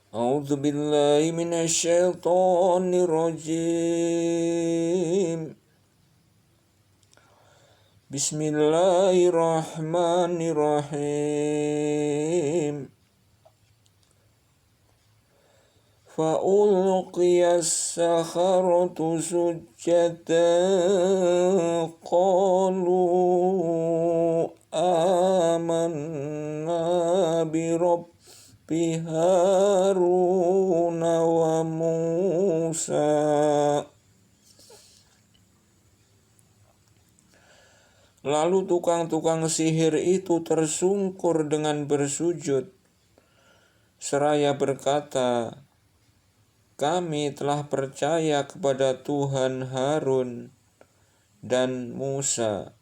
أعوذ بالله من الشيطان الرجيم. بسم الله الرحمن الرحيم. فألقي السحرة سجدا قالوا آمنا برب Harun wa Musa. Lalu tukang-tukang sihir itu tersungkur dengan bersujud, seraya berkata, kami telah percaya kepada Tuhan Harun dan Musa.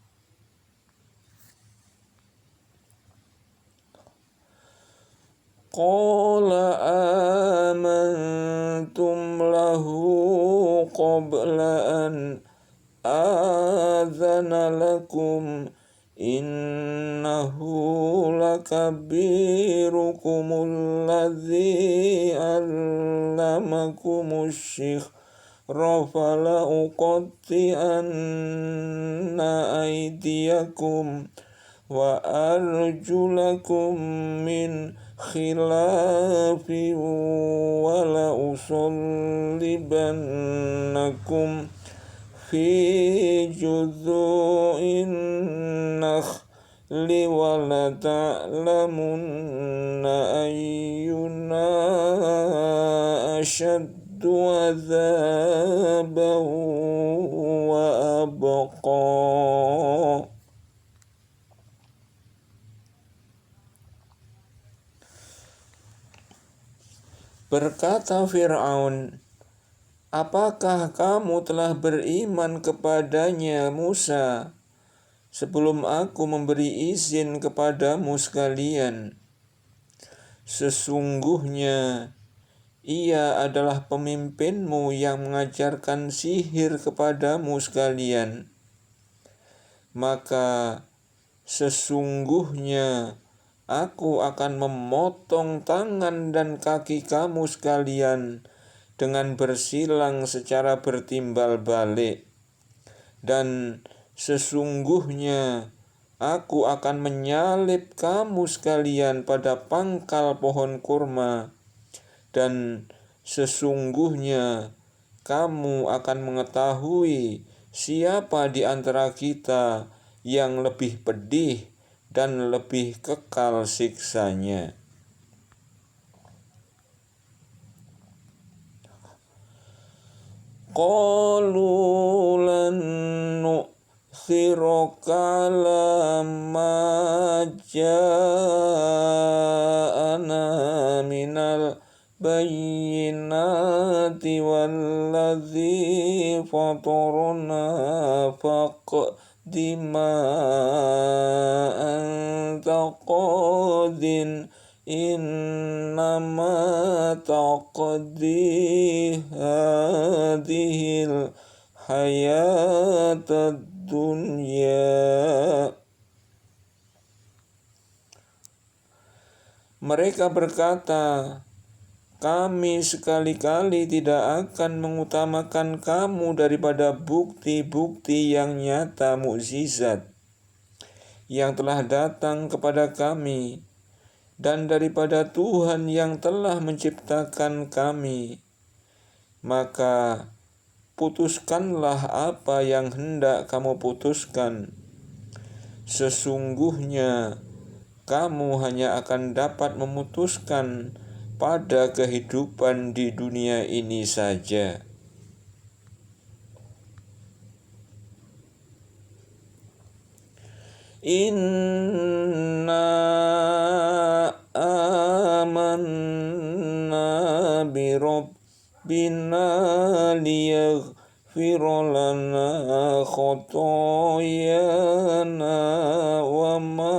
Qala amantum lahu qabla an adzana lakum innahu lakabirukumul ladzi allamakumus sihra fala uqatti'anna aydiyakum wa arjulakum min khilafi wa la usallibannakum fi judhu'in nakhli wa la ta'lamunna ayyuna ashaddu adzaban wa abqa. Berkata Fir'aun, apakah kamu telah beriman kepadanya Musa sebelum aku memberi izin kepadamu sekalian? Sesungguhnya ia adalah pemimpinmu yang mengajarkan sihir kepadamu sekalian. Maka sesungguhnya aku akan memotong tangan dan kaki kamu sekalian dengan bersilang secara bertimbal balik. Dan sesungguhnya aku akan menyalib kamu sekalian pada pangkal pohon kurma. Dan sesungguhnya kamu akan mengetahui siapa di antara kita yang lebih pedih dan lebih kekal siksanya. Qalu lan nu'thiraka ala ma ja'ana minal bayyinati walladzi fatarna faqdi ma anta qadin innama taqdi hadhil hayatad dunya. Mereka berkata, kami sekali-kali tidak akan mengutamakan kamu daripada bukti-bukti yang nyata mukjizat yang telah datang kepada kami dan daripada Tuhan yang telah menciptakan kami. Maka putuskanlah apa yang hendak kamu putuskan. Sesungguhnya kamu hanya akan dapat memutuskan pada kehidupan di dunia ini saja. Inna amanna bi rabbina liyaghfira lana khotoyana wa ma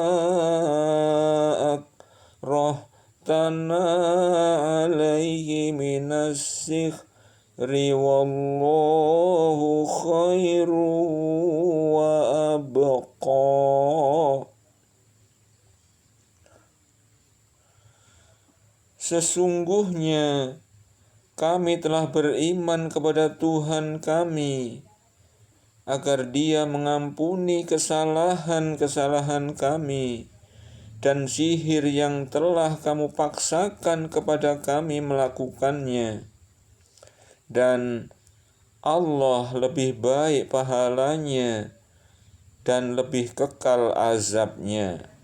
akrahtana alaihi minas sihri wallahu khairu wa abqa. Sesungguhnya kami telah beriman kepada Tuhan kami, agar Dia mengampuni kesalahan-kesalahan kami dan sihir yang telah kamu paksakan kepada kami melakukannya. Dan Allah lebih baik pahalanya dan lebih kekal azabnya.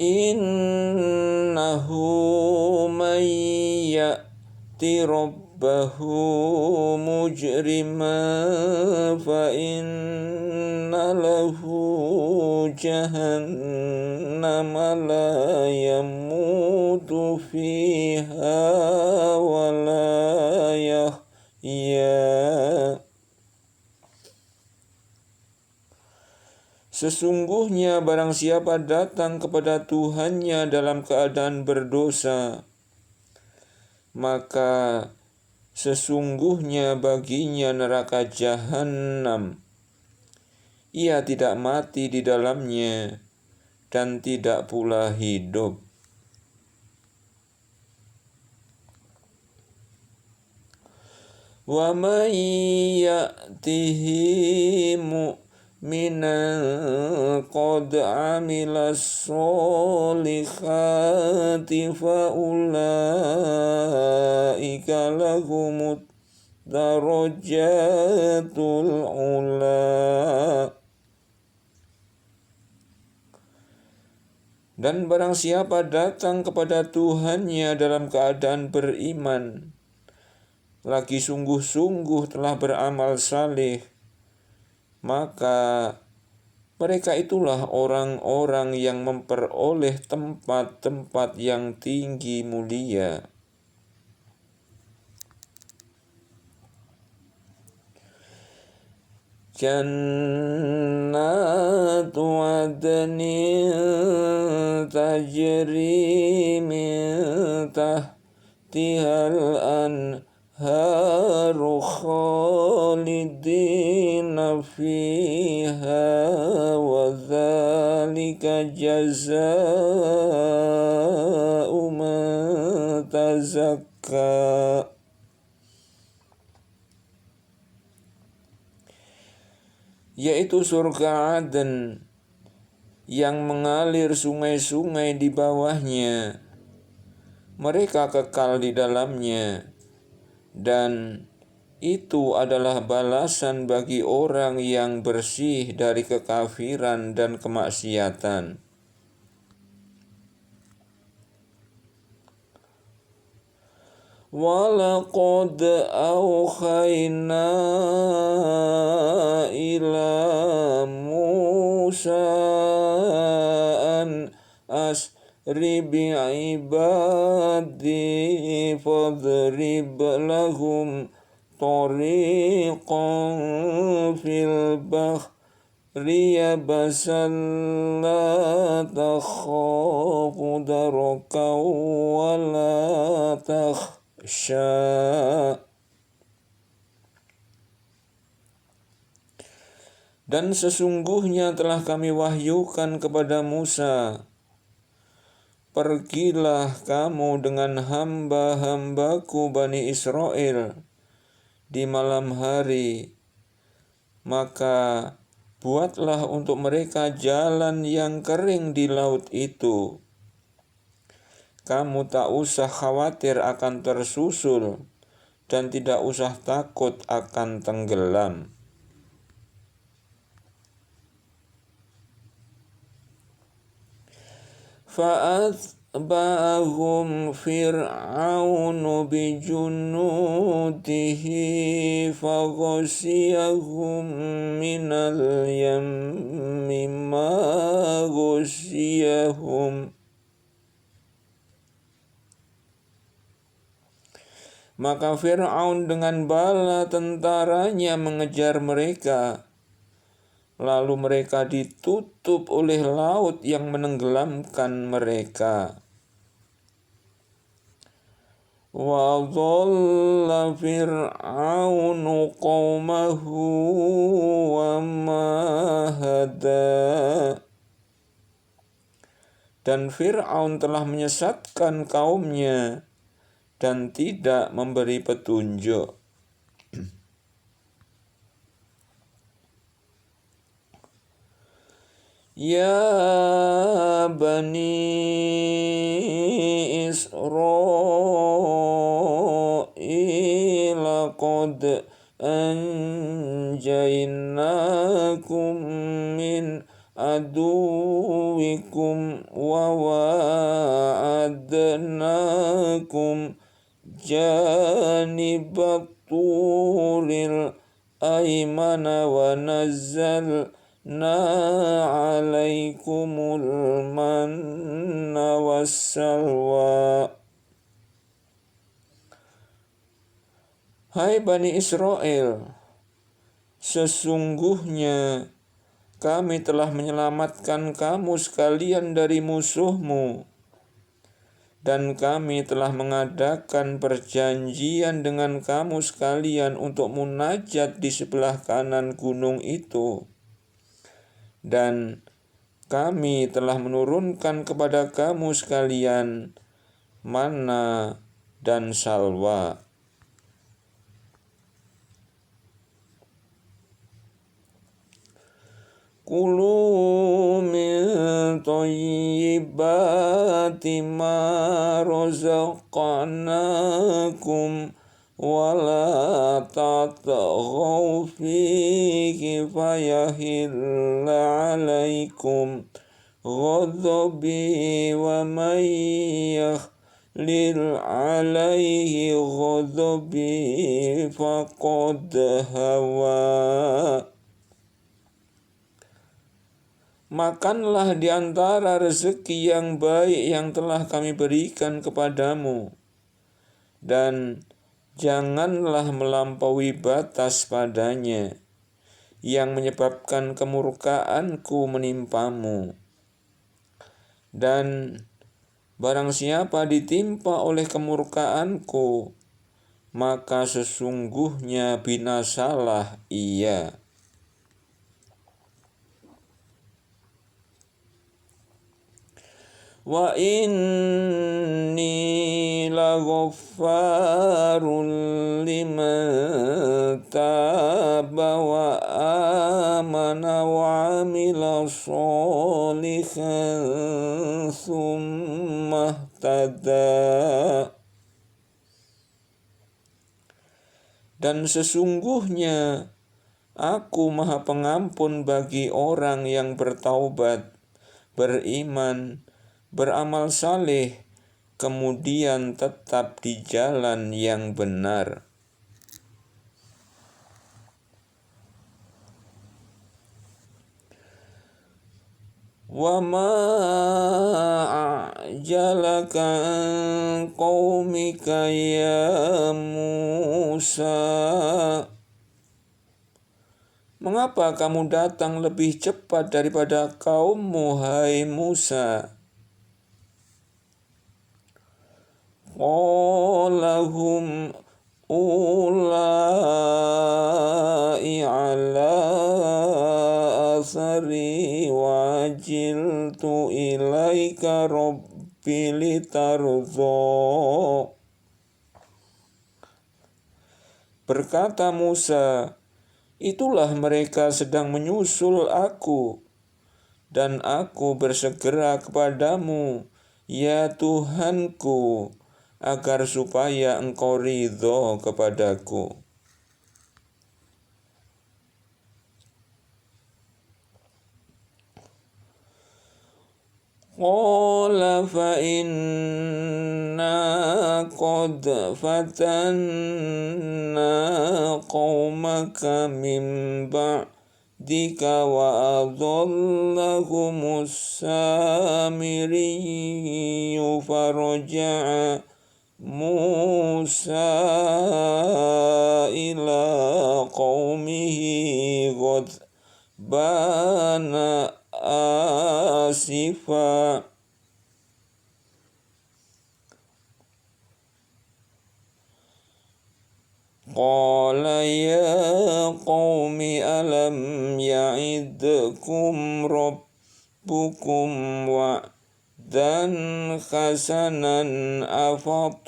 Innahu man ya'ti rabbahu mujriman fa inna lahu jahannama la yamutu fiha wa la yahya. Sesungguhnya barang siapa datang kepada Tuhannya dalam keadaan berdosa, maka sesungguhnya baginya neraka jahanam. Ia tidak mati di dalamnya dan tidak pula hidup. Wa man ya'tihi minan qad amilas solihati fa ulaika lahumut darajatul ula. Dan barang siapa datang kepada Tuhannya dalam keadaan beriman, lagi sungguh-sungguh telah beramal saleh, maka mereka itulah orang-orang yang memperoleh tempat-tempat yang tinggi mulia. Jannatu adnin tajri min tahtihal anharu khalidina fiha wa dzalika jazaa'u man tazakka. Yaitu surga Aden yang mengalir sungai-sungai di bawahnya. Mereka kekal di dalamnya, dan itu adalah balasan bagi orang yang bersih dari kekafiran dan kemaksiatan. Walaqad awhayna ila Musa an asri bi'ibadi fadrib lahum tariqan fil bahri yabasan la takhafu daraka wa la takhsha. Dan sesungguhnya telah kami wahyukan kepada Musa, pergilah kamu dengan hamba-hambaku Bani Israel di malam hari, maka buatlah untuk mereka jalan yang kering di laut itu. Kamu tak usah khawatir akan tersusul dan tidak usah takut akan tenggelam. Fa'atba'ahum fir'aunu bijunudihi faghasiyahum minal yammi ma ghasiyahum. Maka Fir'aun dengan bala tentaranya mengejar mereka. Lalu mereka ditutup oleh laut yang menenggelamkan mereka. Wa dhalla Fir'aunu qawmahu wa ma hada. Dan Fir'aun telah menyesatkan kaumnya dan tidak memberi petunjuk. Ya Bani Israil qad anjaynakum min aduwikum wa wa'adnakum janibat turil aymana wa nazzalna alaikumul manna wassalwa. Hai Bani Israel, sesungguhnya kami telah menyelamatkan kamu sekalian dari musuhmu, dan kami telah mengadakan perjanjian dengan kamu sekalian untuk munajat di sebelah kanan gunung itu. Dan kami telah menurunkan kepada kamu sekalian manna dan salwa. Kulu min thayyibati ma razaqnakum wa la tatghaw fihi fayahilla alaikum ghadabi wa man yahlil alaihi ghadabi faqad hawa. Makanlah di antara rezeki yang baik yang telah kami berikan kepadamu, dan janganlah melampaui batas padanya, yang menyebabkan kemurkaanku menimpamu. Dan barang siapa ditimpa oleh kemurkaanku, maka sesungguhnya binasalah ia. Wa inni laghaffarun liman taba wa amana wa amila sholihan tsumma ihtada. Dan sesungguhnya aku Maha Pengampun bagi orang yang bertaubat, beriman, beramal saleh, kemudian tetap di jalan yang benar. Wa ma a'jalaka an qaumika ya Musa. Mengapa kamu datang lebih cepat daripada kaummu, hai Musa? Qalahum ulai ala athari wajiltu ilaika rabbi litardha. Berkata Musa, itulah mereka sedang menyusul aku, dan aku bersegera kepadamu, ya Tuhanku, agar supaya engkau ridho kepadaku. Qala fa inna qad fatanna qaumaka min ba'dika wa adhallahumus samiriyu faraja'a Musa ila qaumihi ghadbana asifa. Qala ya qaumi alam ya'idkum wa'adakum rabbukum wa'dan hasanan afatala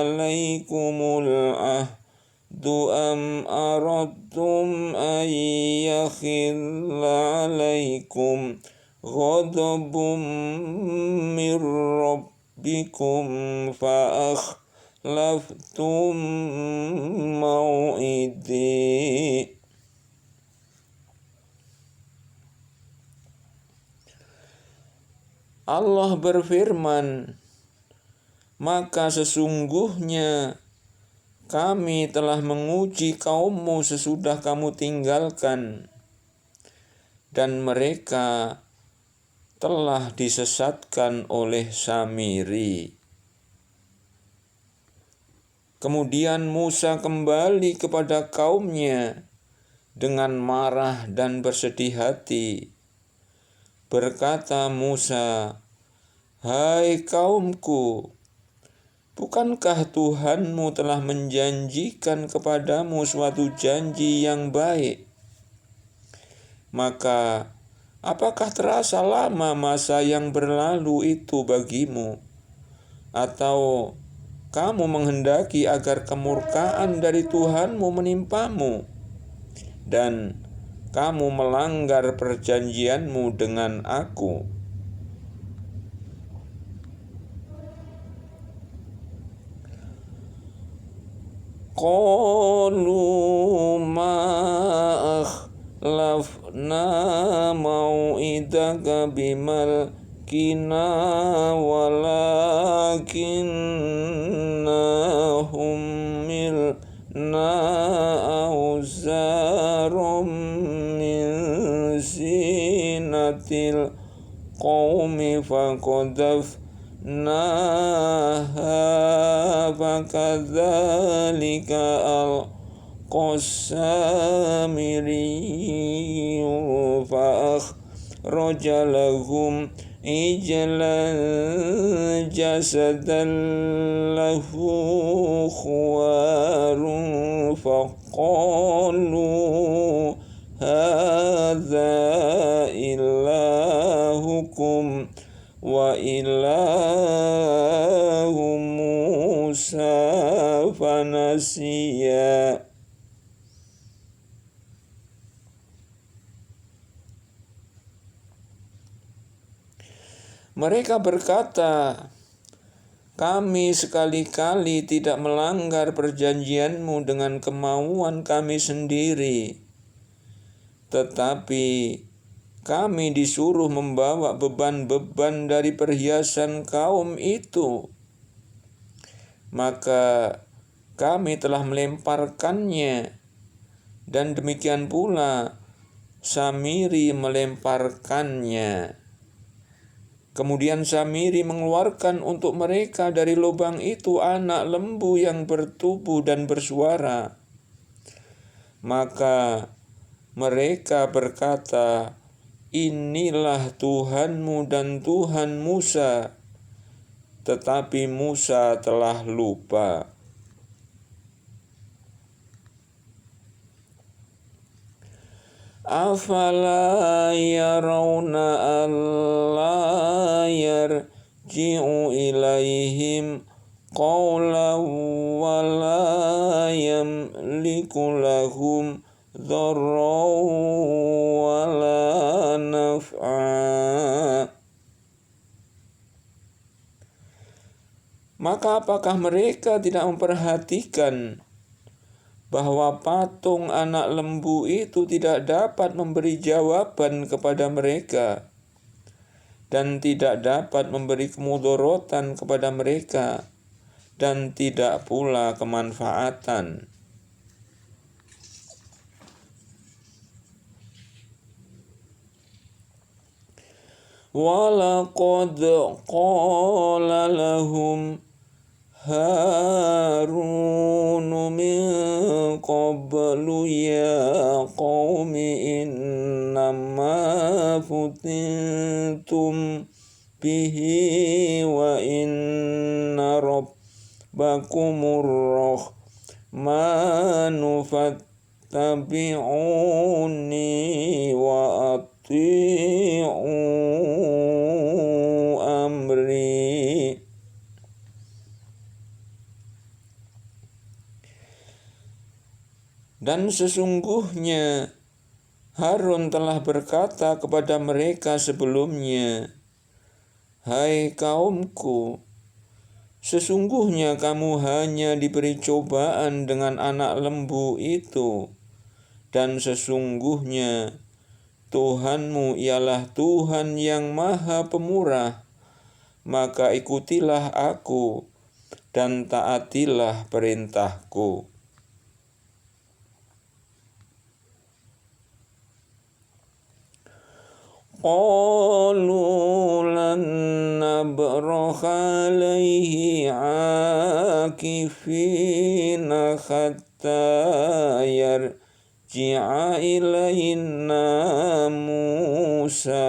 alaikumul ahdu am aradtum an yakhilla alaikum ghadabum min rabbikum fa'akhlaftum mau'idi. Allah berfirman, maka sesungguhnya kami telah menguji kaummu sesudah kamu tinggalkan, dan mereka telah disesatkan oleh Samiri. Kemudian Musa kembali kepada kaumnya dengan marah dan bersedih hati. Berkata Musa, "Hai kaumku, bukankah Tuhanmu telah menjanjikan kepadamu suatu janji yang baik? Maka apakah terasa lama masa yang berlalu itu bagimu? Atau kamu menghendaki agar kemurkaan dari Tuhanmu menimpamu, dan kamu melanggar perjanjianmu dengan aku?" Qalu ma akhlafna mau'idaka bimalkina walakinna humilna auzarum min zinatil qawmi faqadhafnaha fakadzalika al-Qasamiriyu fa'akhraja lahum ijlan jasadan lahu khuwarun faqalu hadza ilahukum wa ilahu Musa fanasiya. Mereka berkata, kami sekali-kali tidak melanggar perjanjianmu dengan kemauan kami sendiri, tetapi kami disuruh membawa beban-beban dari perhiasan kaum itu. Maka kami telah melemparkannya, dan demikian pula Samiri melemparkannya. Kemudian Samiri mengeluarkan untuk mereka dari lubang itu anak lembu yang bertubuh dan bersuara. Maka mereka berkata, inilah Tuhanmu dan Tuhan Musa. Tetapi Musa telah lupa. Afala yarawna alla yarji'u ilaihim qawlan wa la yamliku lahum dharran wa la naf'a. Maka apakah mereka tidak memperhatikan bahwa patung anak lembu itu tidak dapat memberi jawaban kepada mereka dan tidak dapat memberi kemudorotan kepada mereka dan tidak pula kemanfaatan? Walaqad qala lahum Harunu min qablu ya qawmi innama futintum bihi wa inna rabbakumur rahmanu fattabi'uni fattabi'uni wa ati'u amri. Dan sesungguhnya Harun telah berkata kepada mereka sebelumnya, "Hai kaumku, sesungguhnya kamu hanya diberi cobaan dengan anak lembu itu, dan sesungguhnya Tuhanmu ialah Tuhan yang Maha Pemurah, maka ikutilah aku dan taatilah perintahku." Qalu lan nabraha alaihi akifina hatta yarji'a ilaina Musa.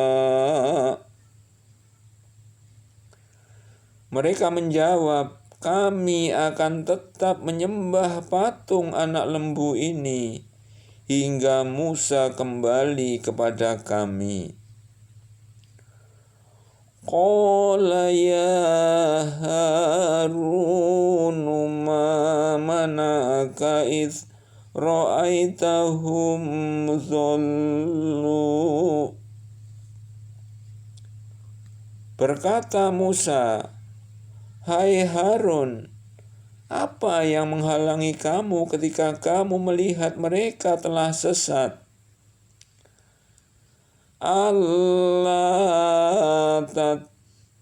Mereka menjawab, "Kami akan tetap menyembah patung anak lembu ini hingga Musa kembali kepada kami." Qala ya Harun ma mana'aka idh ra'aitahum dhallu. Berkata Musa, "Hai Harun, apa yang menghalangi kamu ketika kamu melihat mereka telah sesat? Allah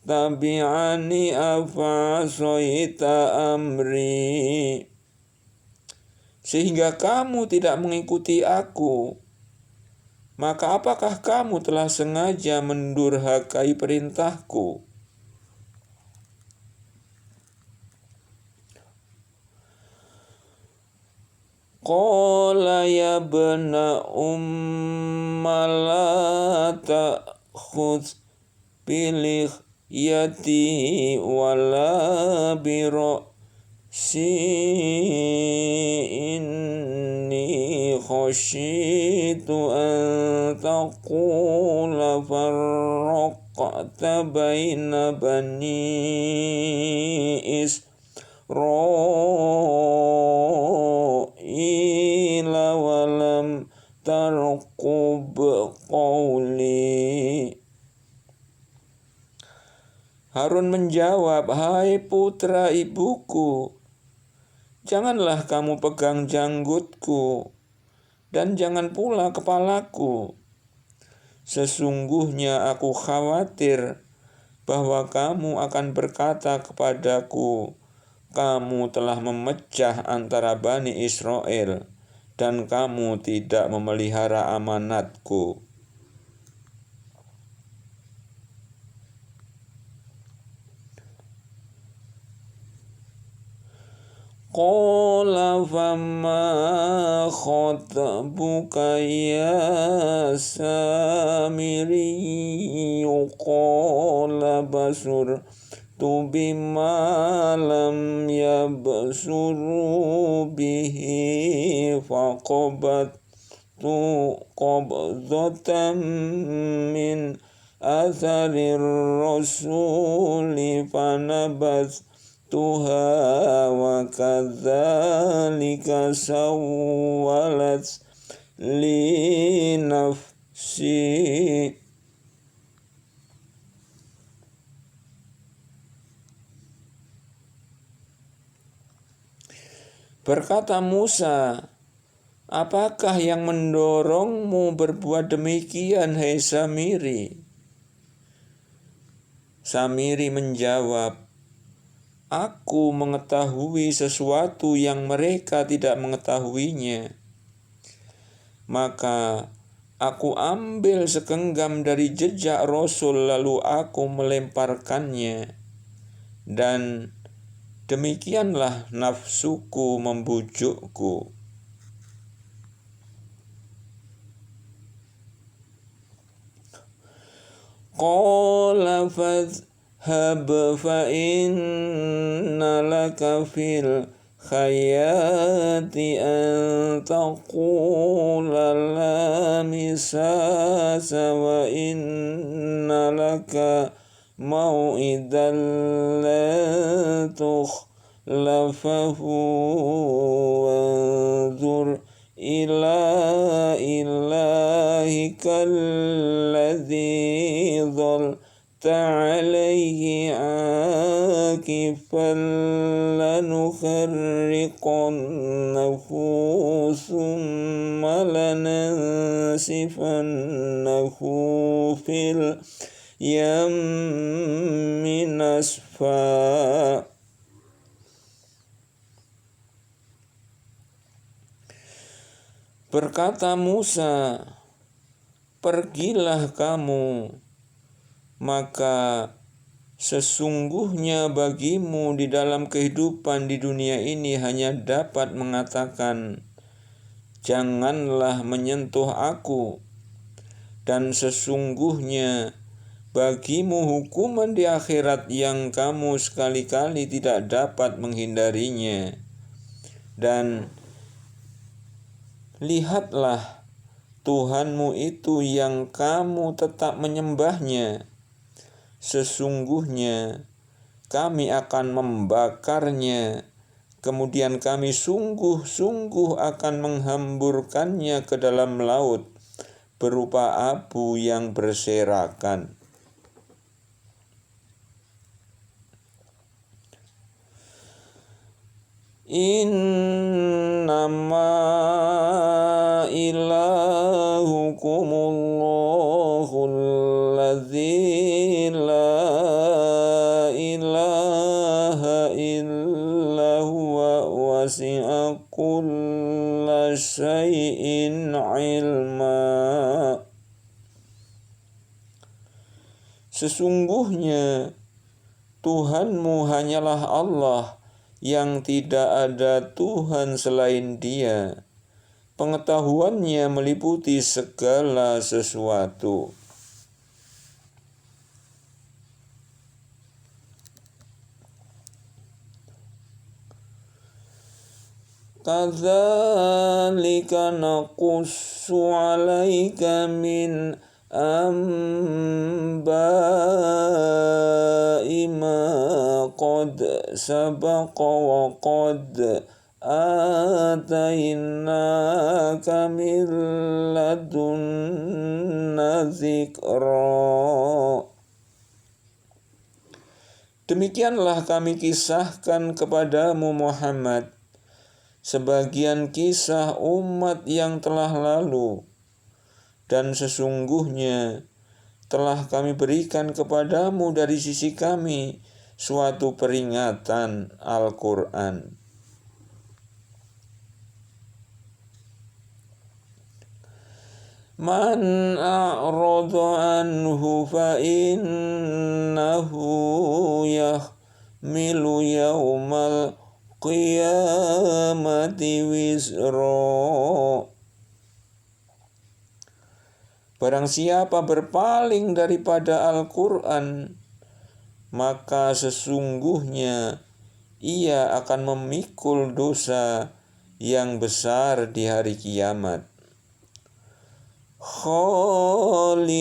tattabi'ani afasoita amri, sehingga kamu tidak mengikuti aku. Maka apakah kamu telah sengaja mendurhakai perintahku?" Qala ya bna la ta'khudh bilihyati wala bira'si, inni khashitu an taqula farraqta baina bani Israila walam tarqub qawli. Harun menjawab, "Hai putra ibuku, janganlah kamu pegang janggutku dan jangan pula kepalaku. Sesungguhnya aku khawatir bahwa kamu akan berkata kepadaku, 'Kamu telah memecah antara Bani Israel dan kamu tidak memelihara amanatku.'" Qala fama khatabuka ya Samiri, qala basurtu bima lam yabsuru bihi faqabattu qabdatan min atharir rasuli fanabath Tuha wa kadzalika sawwalat li nafsi. Berkata Musa, "Apakah yang mendorongmu berbuat demikian, hai Samiri?" Samiri menjawab, "Aku mengetahui sesuatu yang mereka tidak mengetahuinya. Maka aku ambil segenggam dari jejak Rasul lalu aku melemparkannya. Dan demikianlah nafsuku membujukku." Qala fadhhab fa inna laka fil hayati an taqula la misasa wa inna laka mau'idan la tukhlafahu wanzur ila ilahika alladhi dhalta alayhi akifan lanukharriqannahu thumma lanansifannahu fil yammi nasfa. Berkata Musa, pergilah kamu, maka sesungguhnya bagimu di dalam kehidupan di dunia ini hanya dapat mengatakan, janganlah menyentuh aku, dan sesungguhnya bagimu hukuman di akhirat yang kamu sekali-kali tidak dapat menghindarinya. Dan lihatlah Tuhanmu itu yang kamu tetap menyembahnya. Sesungguhnya kami akan membakarnya, kemudian kami sungguh-sungguh akan menghamburkannya ke dalam laut berupa abu yang berserakan. Innama ilahukumullahu alladzi la ilaha illa huwa wasi'a kulla syai'in ilma. Sesungguhnya Tuhanmu hanyalah Allah, yang tidak ada Tuhan selain Dia. Pengetahuannya meliputi segala sesuatu. Kadzalika naqussu 'alaika min amba'i ma qad sabaqa wa qad atainaka min ladunna dzikra. Demikianlah kami kisahkan kepadamu Muhammad sebagian kisah umat yang telah lalu, dan sesungguhnya telah kami berikan kepadamu dari sisi kami suatu peringatan Al-Quran. Man a'rada anhu fa innahu yahmilu yawmal qiyamati wizra. Barang siapa berpaling daripada Al-Quran, maka sesungguhnya ia akan memikul dosa yang besar di hari kiamat.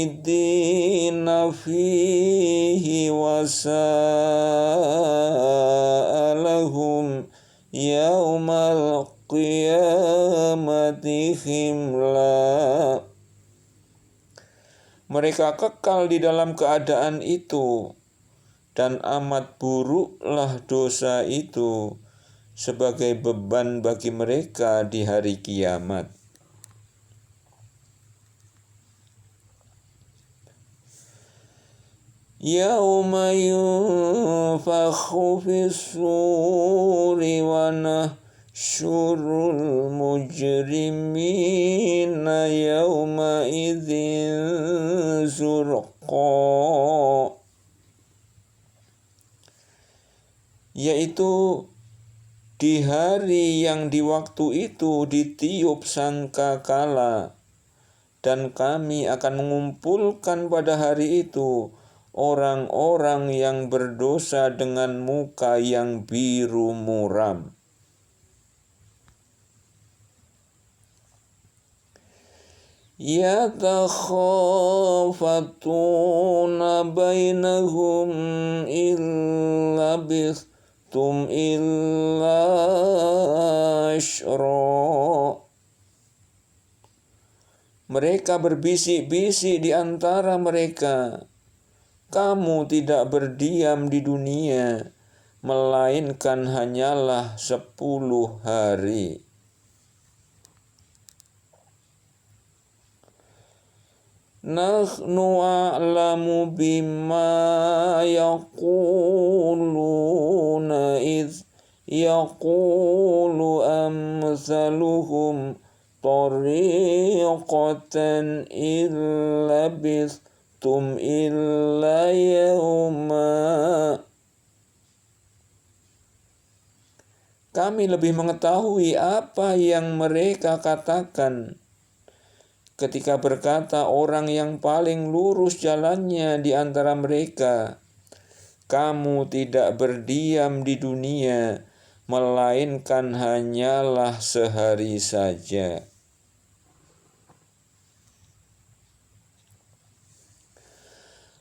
Khalidina fihi wa sa'alahum yaumal qiyamati himla. Mereka kekal di dalam keadaan itu, dan amat buruklah dosa itu sebagai beban bagi mereka di hari kiamat. Yauma yunfakhu fis-suri wa nahsyurul mujrimina yauma idzin zurqa. Yaitu di hari yang di waktu itu ditiup sangkakala, dan kami akan mengumpulkan pada hari itu orang-orang yang berdosa dengan muka yang biru muram. yatakhafatuna bainahum illa bistum illa asyra. Mereka berbisik-bisik di antara mereka, kamu tidak berdiam di dunia, melainkan hanyalah 10 hari. Nahnu a'lamu bima yaquluna idh yaqulu amsaluhum tariqatan illa bistum illa yawma. Kami lebih mengetahui apa yang mereka katakan ketika berkata orang yang paling lurus jalannya di antara mereka, kamu tidak berdiam di dunia, melainkan hanyalah sehari saja.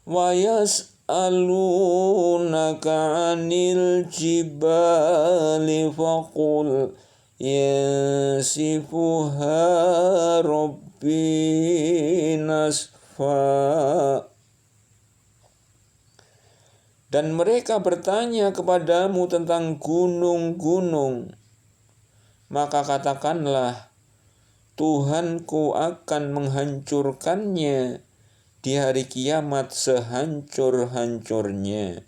Wa yas'alunaka 'anil jibali faqul yansifuha rabbi nasfa. Dan mereka bertanya kepadamu tentang gunung-gunung, maka katakanlah, Tuhanku akan menghancurkannya di hari kiamat sehancur-hancurnya.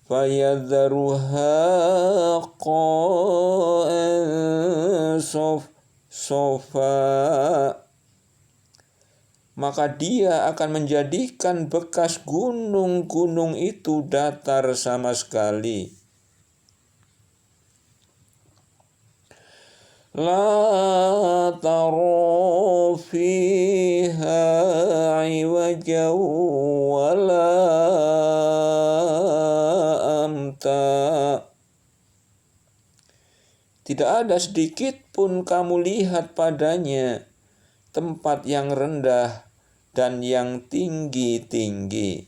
Fayadharuha qa'an sofa. Maka dia akan menjadikan bekas gunung-gunung itu datar sama sekali. La tara fiha iwajan wala amta. Tidak ada sedikit pun kamu lihat padanya tempat yang rendah dan yang tinggi-tinggi.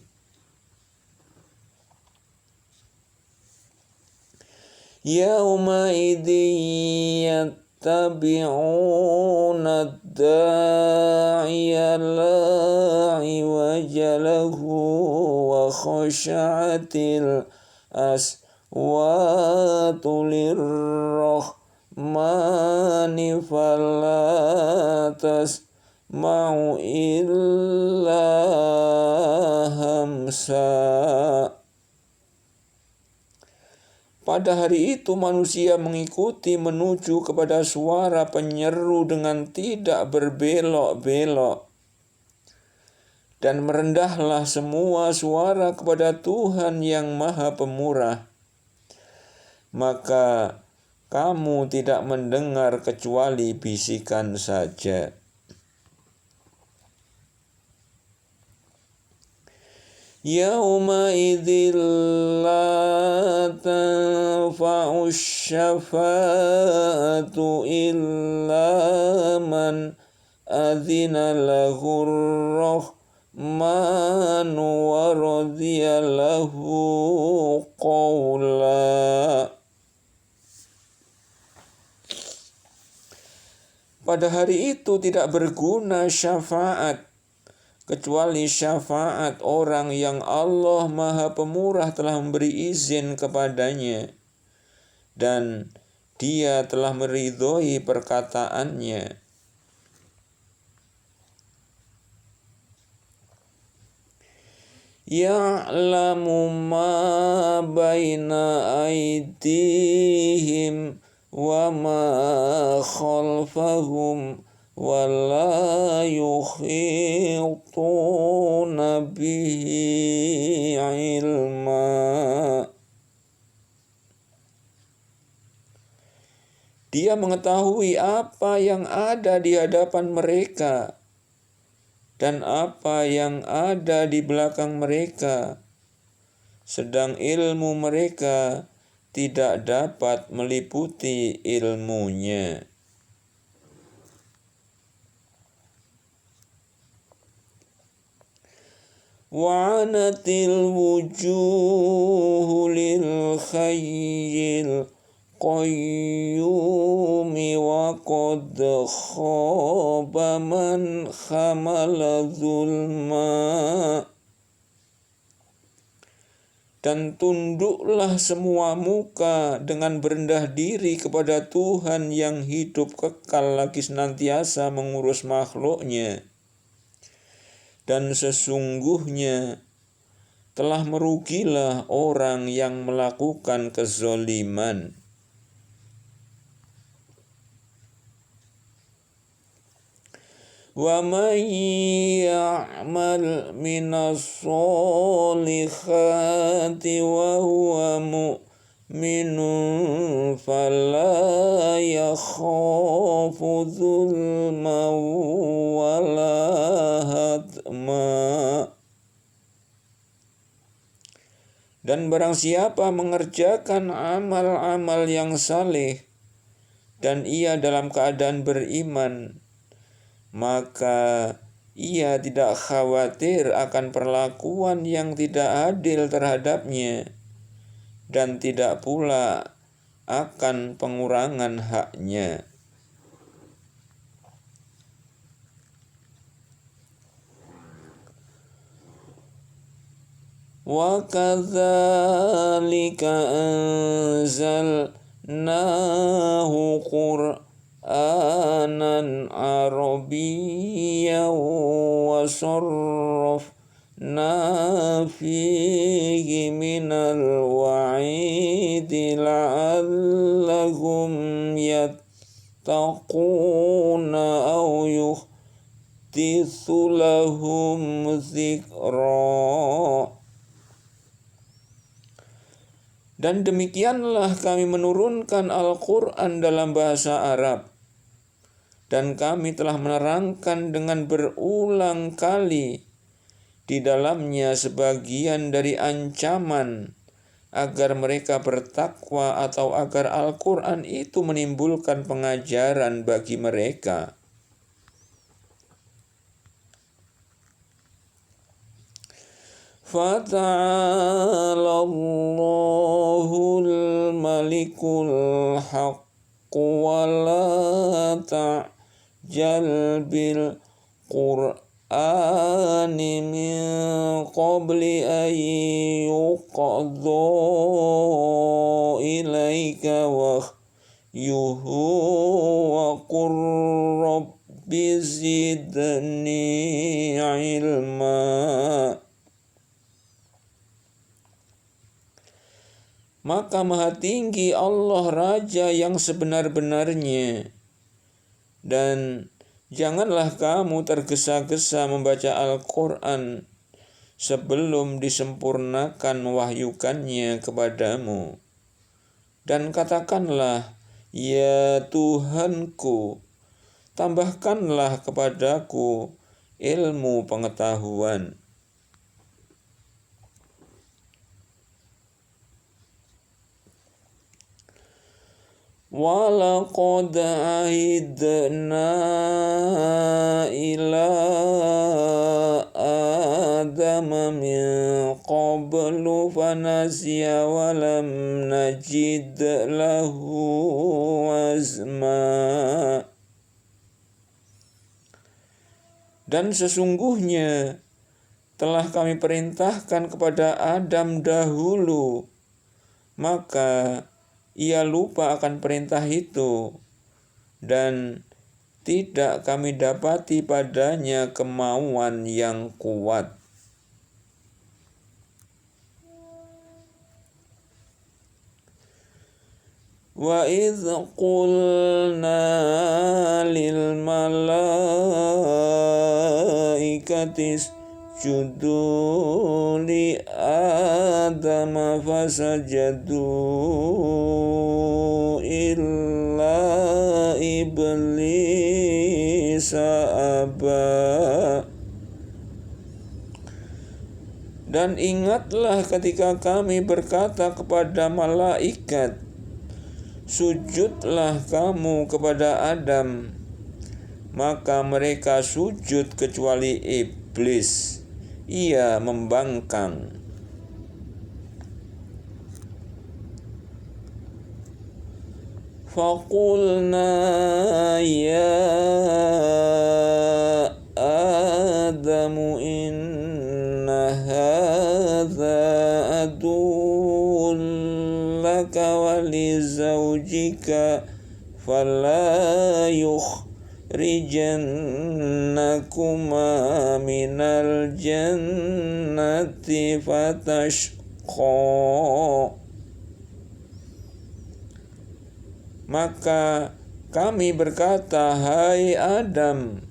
Yauma idin yattabi'una ad-da'iya la iwaja lahu wa khashatil aswatu lirrahmani fala tasma'u illa hamsa. Pada hari itu manusia mengikuti menuju kepada suara penyeru dengan tidak berbelok-belok. Dan merendahlah semua suara kepada Tuhan yang Maha Pemurah. Maka kamu tidak mendengar kecuali bisikan saja. Yauma idzil la tanfa'u syafa'atu illa man adzina lahur rahmanu wa radiya lahu qawla. Pada hari itu tidak berguna syafaat kecuali syafaat orang yang Allah Maha Pemurah telah memberi izin kepadanya dan Dia telah meridhoi perkataannya. Ya'lamu ma baina aydihim wa ma khalfahum wa la yuhituna bihi ilma. Dia mengetahui apa yang ada di hadapan mereka dan apa yang ada di belakang mereka, sedang ilmu mereka tidak dapat meliputi ilmunya. wa'anatil wujuhu lil khayyil qayyumi wa qad khaba man khamala zulma. Dan tunduklah semua muka dengan berendah diri kepada Tuhan yang hidup kekal lagi senantiasa mengurus makhluknya. Dan sesungguhnya telah merugilah orang yang melakukan kezoliman. Wa man ya'mal minas solihati wa huwa mu'minun fala yakhafu zulma wala hadma. Dan barang siapa mengerjakan amal-amal yang saleh dan ia dalam keadaan beriman, maka ia tidak khawatir akan perlakuan yang tidak adil terhadapnya dan tidak pula akan pengurangan haknya. Wa kadzalika anzalnahu Qur'anan Arabiyyan wa sarrafna fihi minal wa'idi la'allahum yattaquna aw yuhditsu lahum dzikra. Dan demikianlah kami menurunkan Al-Quran dalam bahasa Arab. Dan kami telah menerangkan dengan berulang kali di dalamnya sebagian dari ancaman agar mereka bertakwa atau agar Al-Quran itu menimbulkan pengajaran bagi mereka. Fata'ala Allahul Malikul Haqq wa la ta'jal bil Qur'ani min qabli an yuqadha ilaika wahyuhu wa qur rabbi zidni ilma. Maka maha tinggi Allah Raja yang sebenar-benarnya. Dan janganlah kamu tergesa-gesa membaca Al-Quran sebelum disempurnakan wahyukannya kepadamu. Dan katakanlah, ya Tuhanku, tambahkanlah kepadaku ilmu pengetahuan. Walaqad ahidna ila Adam min qablu fanasiya walam najid lahu azma. Dan sesungguhnya telah kami perintahkan kepada Adam dahulu, maka ia lupa akan perintah itu, dan tidak kami dapati padanya kemauan yang kuat. Wa idz qulna lil malaikati isjudu li Adam fasajadu illa iblis aba. Dan ingatlah ketika kami berkata kepada malaikat, sujudlah kamu kepada Adam, maka mereka sujud kecuali iblis. ia membangkang. Faqulna ya Adamu inna hadza aduwwun laka wa li zawjika fala yukhrijannakuma minal jannati fatashqa. Maka kami berkata, hai Adam,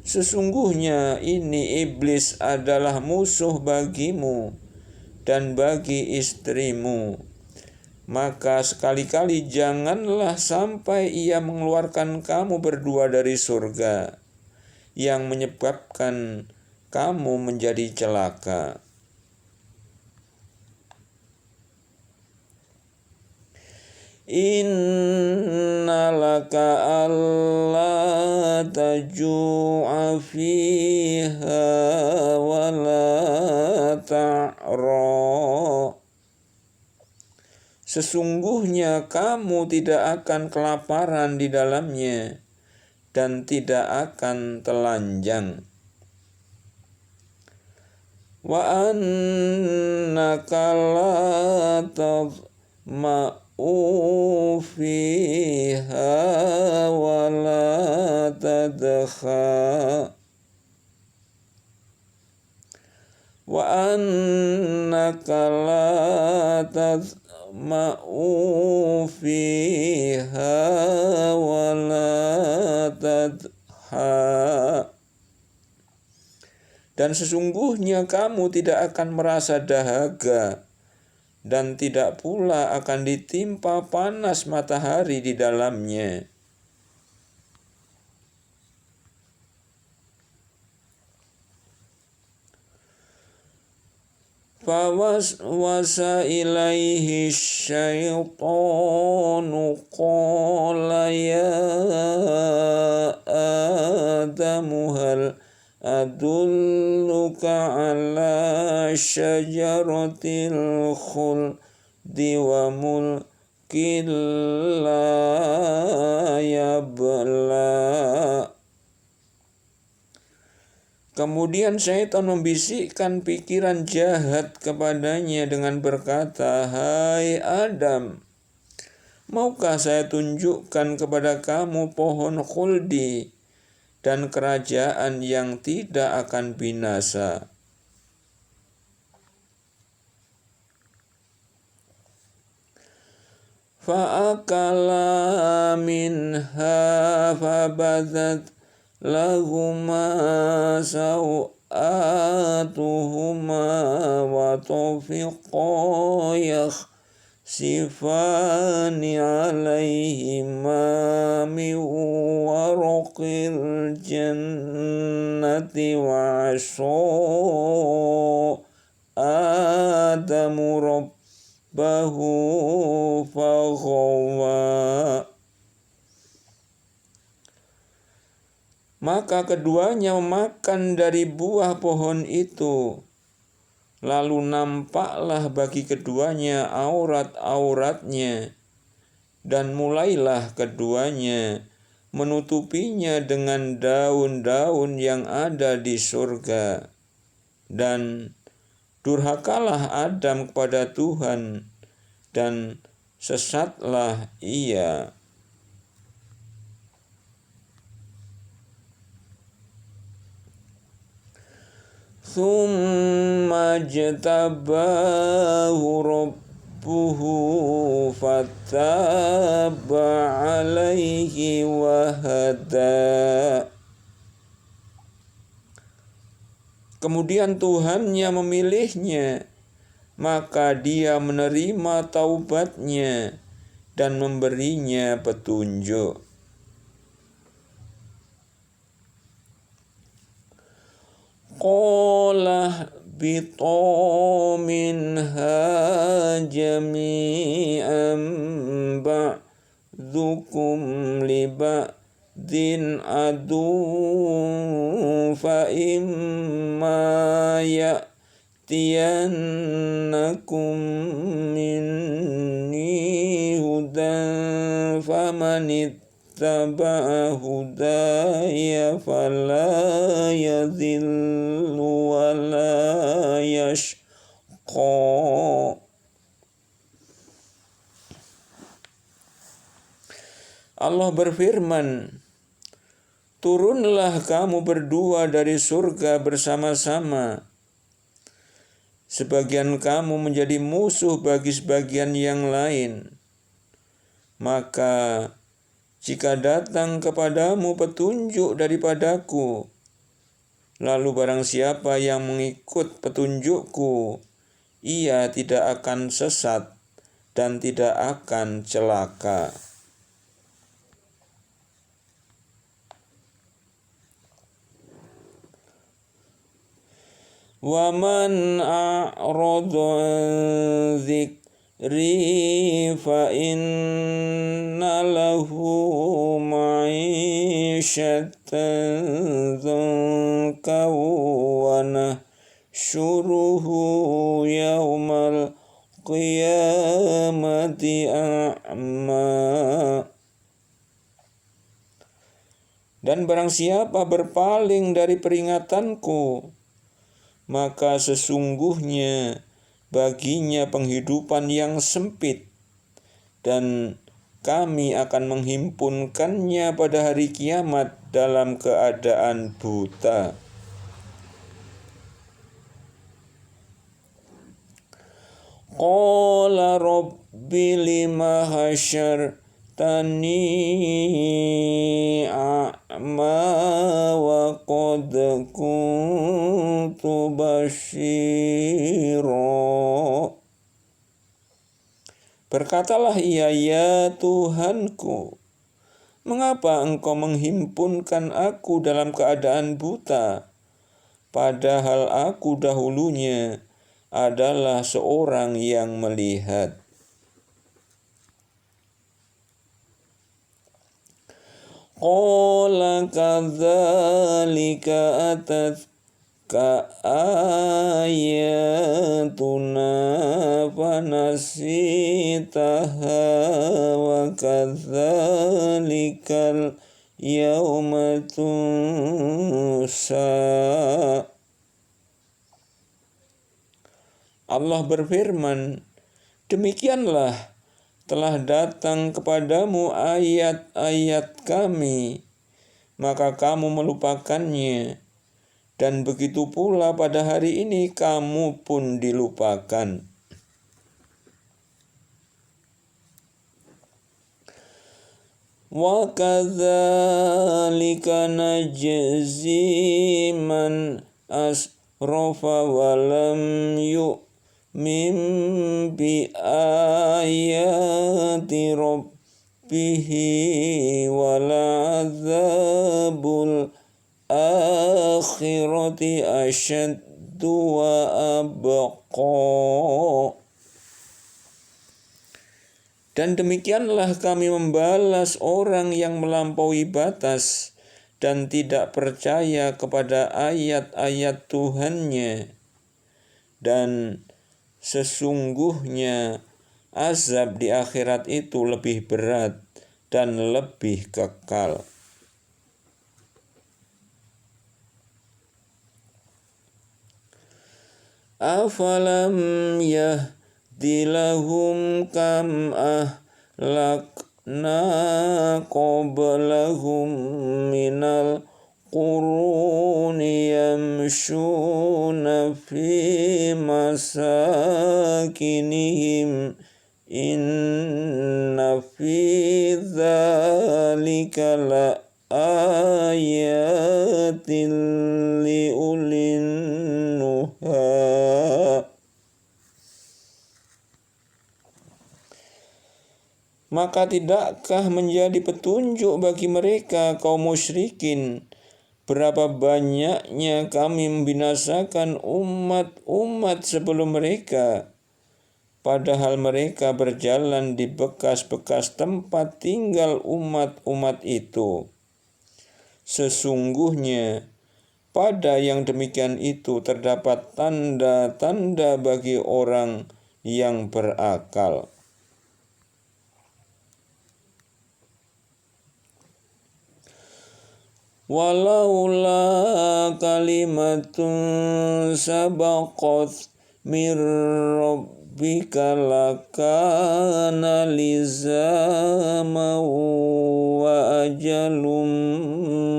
sesungguhnya ini iblis adalah musuh bagimu dan bagi istrimu. Maka sekali-kali janganlah sampai ia mengeluarkan kamu berdua dari surga, yang menyebabkan kamu menjadi celaka. Inna laka alla taju'a fiha wa la ta'ra. Sesungguhnya kamu tidak akan kelaparan di dalamnya dan tidak akan telanjang. Wa annaka la tadma'u fiha wa la tadkha. Wa annaka la tadma'u fiha wa la tadha. Dan sesungguhnya kamu tidak akan merasa dahaga dan tidak pula akan ditimpa panas matahari di dalamnya. Fawaswasa ilaihi syaitanu qala ya Adamu hal adulluka ala syajaratil khuldi wa mulkin la yabla. Kemudian syaitan membisikkan pikiran jahat kepadanya dengan berkata, hai Adam, maukah saya tunjukkan kepada kamu pohon khuldi dan kerajaan yang tidak akan binasa? Fa'akala minha fabadat lahuma sawatuhuma wa tafiqa yakhsifani alaihima min waraqil jannati wa asha Adamu rabbahu faghawa. Maka keduanya memakan dari buah pohon itu. Lalu nampaklah bagi keduanya aurat-auratnya, dan mulailah keduanya menutupinya dengan daun-daun yang ada di surga. Dan durhakalah Adam kepada Tuhan, dan sesatlah ia. Thumma jtabahu rabbuhu fataba alaihi wahada. Kemudian Tuhannya memilihnya, maka dia menerima taubatnya dan memberinya petunjuk. Qala bitu minha jami'an ba'dukum li ba'din haddin adu fa imma ya'tiyannakum minni hudan famanittaba'a hudaya fala yadhillu wa la yashqa. Allah berfirman, turunlah kamu berdua dari surga bersama-sama. Sebagian kamu menjadi musuh bagi sebagian yang lain. Maka jika datang kepadamu petunjuk daripadaku, lalu barang siapa yang mengikut petunjukku, ia tidak akan sesat dan tidak akan celaka. Wa man a'rada an dzikri fa inna lahu ma'isyatan dzanka wa nahsyuruhu yaumal qiyamati a'ma. Dan barang siapa berpaling dari peringatanku, maka sesungguhnya baginya penghidupan yang sempit, dan kami akan menghimpunkannya pada hari kiamat dalam keadaan buta. Qala rabbi lima hasyartani a'ma wa qad kuntu basyira. Berkatalah ia, ya Tuhanku, mengapa engkau menghimpunkan aku dalam keadaan buta, padahal aku dahulunya adalah seorang yang melihat. Qala kadzalika atatka ayatuna fanasitaha wa kadzalikal yauma tunsa. Allah berfirman, demikianlah telah datang kepadamu ayat-ayat kami, maka kamu melupakannya, dan begitu pula pada hari ini kamu pun dilupakan. Wa kadzalika najzi man asrafa wa lam min bi ayati rabbihi wal azabul akhirati asyaddu wa abqa. Dan demikianlah kami membalas orang yang melampaui batas dan tidak percaya kepada ayat-ayat Tuhannya. Dan sesungguhnya azab di akhirat itu lebih berat dan lebih kekal. Afalam yahdi lahum kam ahlakna qablahum minal quruni yamshuna fi masakinihim inna fi dzalika la ayatin li ulin nuha. Maka tidakkah menjadi petunjuk bagi mereka kaum musyrikin berapa banyaknya kami membinasakan umat-umat sebelum mereka, padahal mereka berjalan di bekas-bekas tempat tinggal umat-umat itu. Sesungguhnya pada yang demikian itu terdapat tanda-tanda bagi orang yang berakal. Walaula kalimatun sabaqat mir rabbika lakana lizama wa ajalum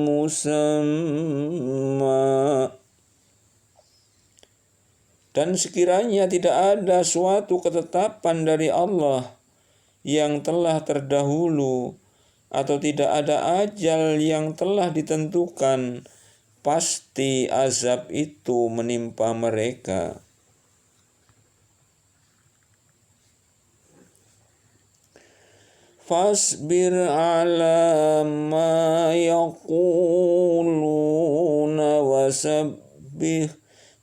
musamma. Dan sekiranya tidak ada suatu ketetapan dari Allah yang telah terdahulu, atau tidak ada ajal yang telah ditentukan, pasti azab itu menimpa mereka. Fasbir ala ma yaquluna wasabbih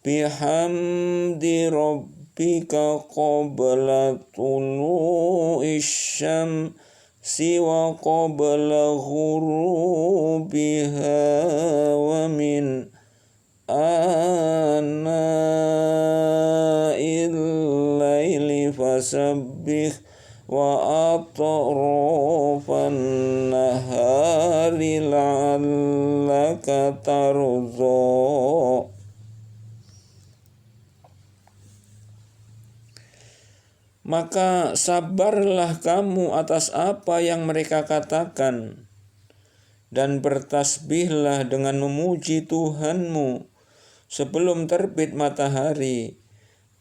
bihamdi rabbika qabla tulu'i syamsi wa qabla ghurubiha wa min ana'il laili fasabbih wa atrafan nahari la'allaka tardha. Maka sabarlah kamu atas apa yang mereka katakan, dan bertasbihlah dengan memuji Tuhanmu sebelum terbit matahari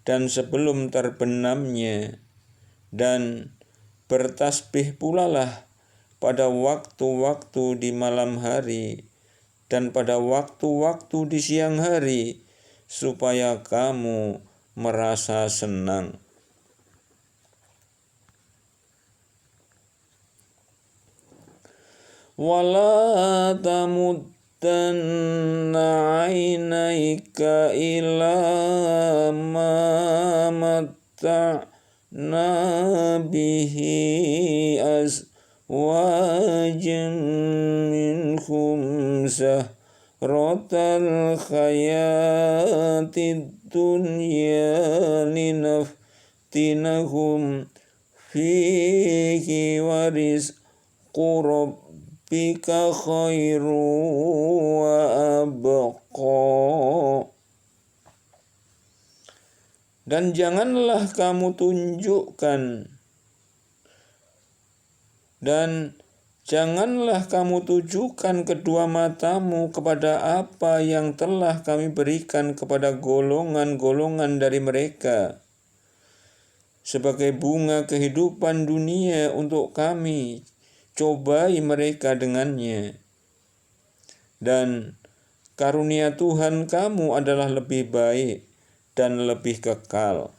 dan sebelum terbenamnya, dan bertasbih pula lah pada waktu-waktu di malam hari dan pada waktu-waktu di siang hari, supaya kamu merasa senang. Wala tamuddanna 'ainaika ila ma matta'na bihi azwajan minhum zahratal hayatid dunya linaftinahum fihi wa rizqu rabbika khairu wa abqa. Dan janganlah kamu tujukan kedua matamu kepada apa yang telah kami berikan kepada golongan-golongan dari mereka sebagai bunga kehidupan dunia untuk kami cobai mereka dengannya. Dan karunia Tuhan kamu adalah lebih baik dan lebih kekal.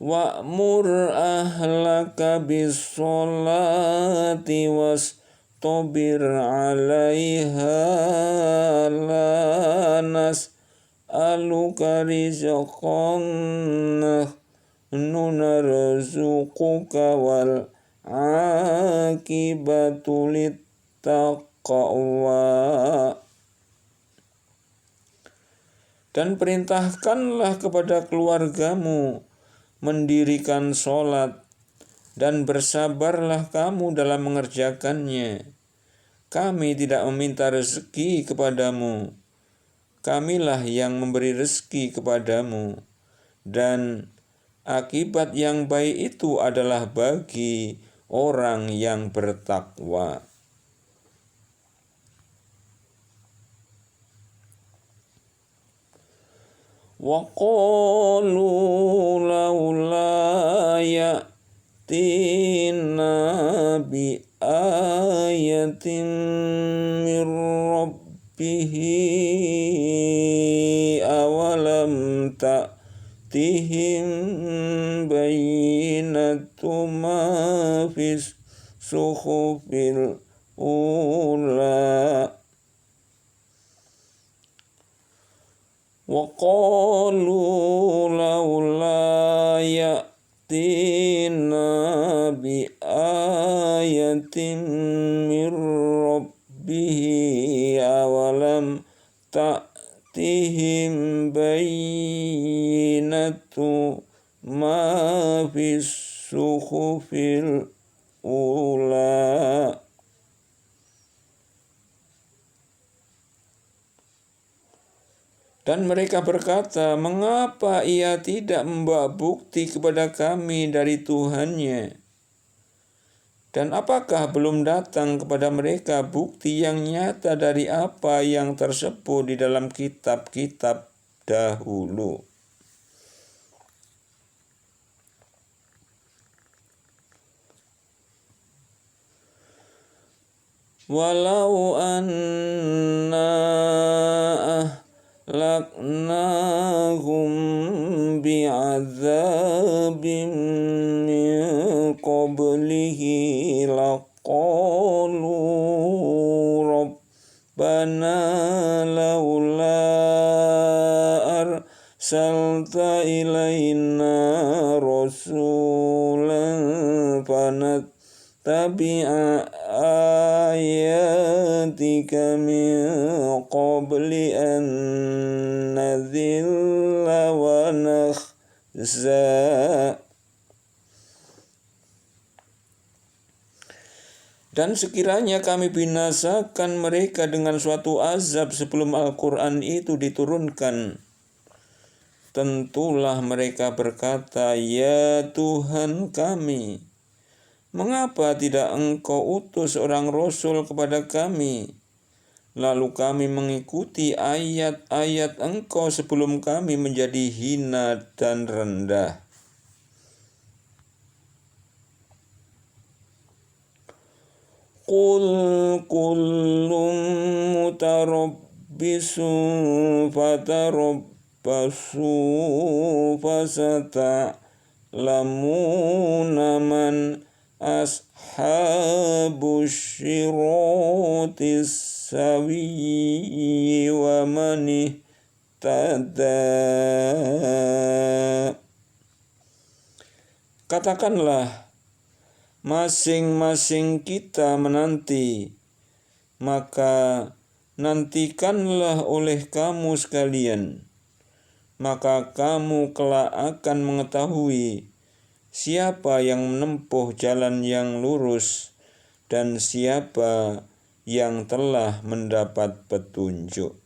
Wa'mur ahlaka bis-sholati wastabir 'alaiha la nas'aluka rizqan nahnu narzuquka wal 'aqibatu lit-taqwa. Dan perintahkanlah kepada keluargamu mendirikan sholat, dan bersabarlah kamu dalam mengerjakannya. Kami tidak meminta rezeki kepadamu, kamilah yang memberi rezeki kepadamu, dan akibat yang baik itu adalah bagi orang yang bertakwa. Wa qalu laula ya'tina bi ayatin mir rabbihi awalam ta'tihim bayyinatu ma fis suhufil ula. Wa qalu laula ya'tina bi ayatin min rabbihi awalam ta'tihim bayyinatu ma fis suhufil ula. Dan mereka berkata, mengapa ia tidak membawa bukti kepada kami dari Tuhannya? Dan apakah belum datang kepada mereka bukti yang nyata dari apa yang tersebut di dalam kitab-kitab dahulu? Walau anna ahlaknahum bi'adzabim min qablihi laqalu rabbana laula arsalta ilaina rasulan fanattabi'a ayatika min qabli an nadhilla wa nakhza. Dan sekiranya kami binasakan mereka dengan suatu azab sebelum Al-Quran itu diturunkan, tentulah mereka berkata, ya Tuhan kami, mengapa tidak Engkau utus seorang Rasul kepada kami, lalu kami mengikuti ayat-ayat Engkau sebelum kami menjadi hina dan rendah. Qul kullum mutarabbisun fatarabbasu fasata'lamuna man ashabus syiratis sawiyyi wa man ihtada. Katakanlah, masing-masing kita menanti, maka nantikanlah oleh kamu sekalian, maka kamu kelak akan mengetahui siapa yang menempuh jalan yang lurus dan siapa yang telah mendapat petunjuk.